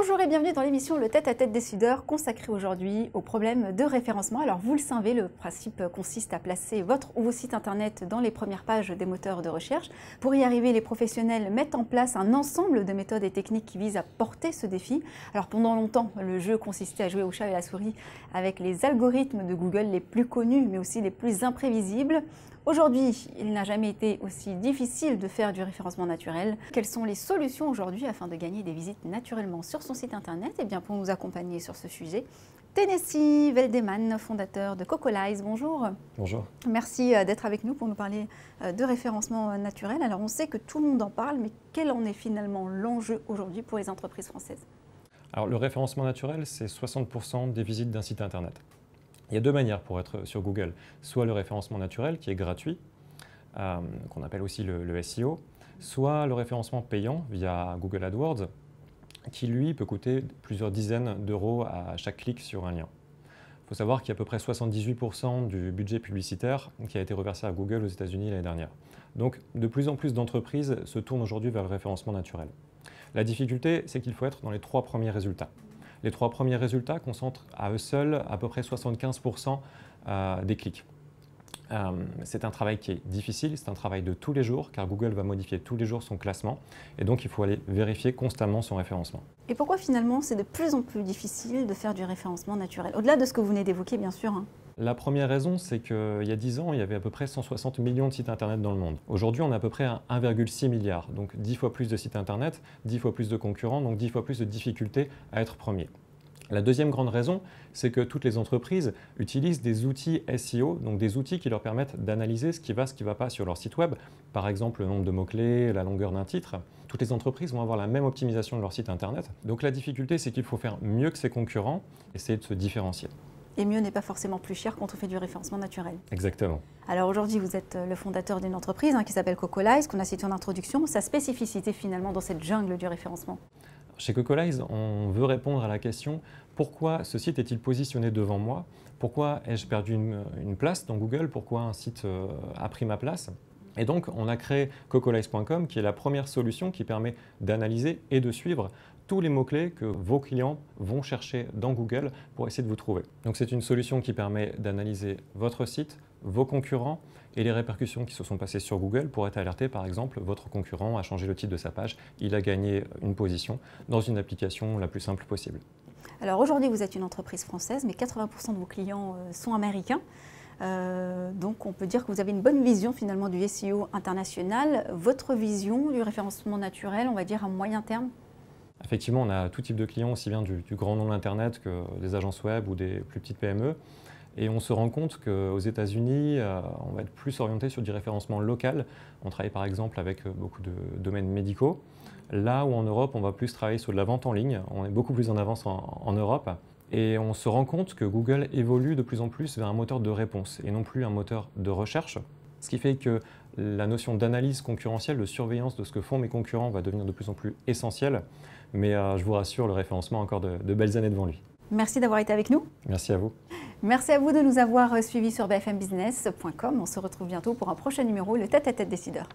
Bonjour et bienvenue dans l'émission Le Tête-à-Tête décideur consacrée aujourd'hui aux problèmes de référencement. Alors vous le savez, le principe consiste à placer votre ou vos sites internet dans les premières pages des moteurs de recherche. Pour y arriver, les professionnels mettent en place un ensemble de méthodes et techniques qui visent à porter ce défi. Alors pendant longtemps, le jeu consistait à jouer au chat et à la souris avec les algorithmes de Google les plus connus mais aussi les plus imprévisibles. Aujourd'hui, il n'a jamais été aussi difficile de faire du référencement naturel. Quelles sont les solutions aujourd'hui afin de gagner des visites naturellement sur son site internet? Eh bien, pour nous accompagner sur ce sujet, Tennessee Veldeman, fondateur de Cocolize. Bonjour. Bonjour. Merci d'être avec nous pour nous parler de référencement naturel. Alors, on sait que tout le monde en parle, mais quel en est finalement l'enjeu aujourd'hui pour les entreprises françaises? Alors, le référencement naturel, c'est 60% des visites d'un site internet. Il y a deux manières pour être sur Google. Soit le référencement naturel, qui est gratuit, qu'on appelle aussi le SEO, soit le référencement payant via Google AdWords, qui lui peut coûter plusieurs dizaines d'euros à chaque clic sur un lien. Il faut savoir qu'il y a à peu près 78% du budget publicitaire qui a été reversé à Google aux États-Unis l'année dernière. Donc de plus en plus d'entreprises se tournent aujourd'hui vers le référencement naturel. La difficulté, c'est qu'il faut être dans les 3 premiers résultats. Les 3 premiers résultats concentrent à eux seuls à peu près 75% des clics. C'est un travail qui est difficile, c'est un travail de tous les jours, car Google va modifier tous les jours son classement, et donc il faut aller vérifier constamment son référencement. Et pourquoi finalement c'est de plus en plus difficile de faire du référencement naturel? Au-delà de ce que vous venez d'évoquer, bien sûr. La première raison, c'est qu'il y a 10 ans, il y avait à peu près 160 millions de sites internet dans le monde. Aujourd'hui, on a à peu près 1,6 milliard, donc 10 fois plus de sites internet, 10 fois plus de concurrents, donc 10 fois plus de difficultés à être premier. La deuxième grande raison, c'est que toutes les entreprises utilisent des outils SEO, donc des outils qui leur permettent d'analyser ce qui va pas sur leur site web, par exemple le nombre de mots-clés, la longueur d'un titre. Toutes les entreprises vont avoir la même optimisation de leur site internet. Donc la difficulté, c'est qu'il faut faire mieux que ses concurrents, essayer de se différencier. Et mieux n'est pas forcément plus cher quand on fait du référencement naturel. Exactement. Alors aujourd'hui, vous êtes le fondateur d'une entreprise qui s'appelle Cocolize, qu'on a cité en introduction. Sa spécificité finalement dans cette jungle du référencement? Chez Cocolize, on veut répondre à la question « Pourquoi ce site est-il positionné devant moi? Pourquoi ai-je perdu une place dans Google? Pourquoi un site a pris ma place ?» Et donc, on a créé Cocolize.com, qui est la première solution qui permet d'analyser et de suivre tous les mots-clés que vos clients vont chercher dans Google pour essayer de vous trouver. Donc, c'est une solution qui permet d'analyser votre site, vos concurrents et les répercussions qui se sont passées sur Google pour être alerté, par exemple, votre concurrent a changé le titre de sa page, il a gagné une position dans une application la plus simple possible. Alors aujourd'hui, vous êtes une entreprise française, mais 80% de vos clients sont américains. Donc on peut dire que vous avez une bonne vision finalement du SEO international. Votre vision du référencement naturel, on va dire à moyen terme? Effectivement, on a tout type de clients, aussi bien du grand nom d'Internet que des agences web ou des plus petites PME. Et on se rend compte qu'aux États-Unis, on va être plus orienté sur du référencement local. On travaille par exemple avec beaucoup de domaines médicaux. Là où en Europe, on va plus travailler sur de la vente en ligne. On est beaucoup plus en avance en Europe. Et on se rend compte que Google évolue de plus en plus vers un moteur de réponse et non plus un moteur de recherche. Ce qui fait que la notion d'analyse concurrentielle, de surveillance de ce que font mes concurrents va devenir de plus en plus essentielle. Mais je vous rassure, le référencement a encore de belles années devant lui. Merci d'avoir été avec nous. Merci à vous. Merci à vous de nous avoir suivis sur bfmbusiness.com. On se retrouve bientôt pour un prochain numéro, le Tête-à-Tête décideur.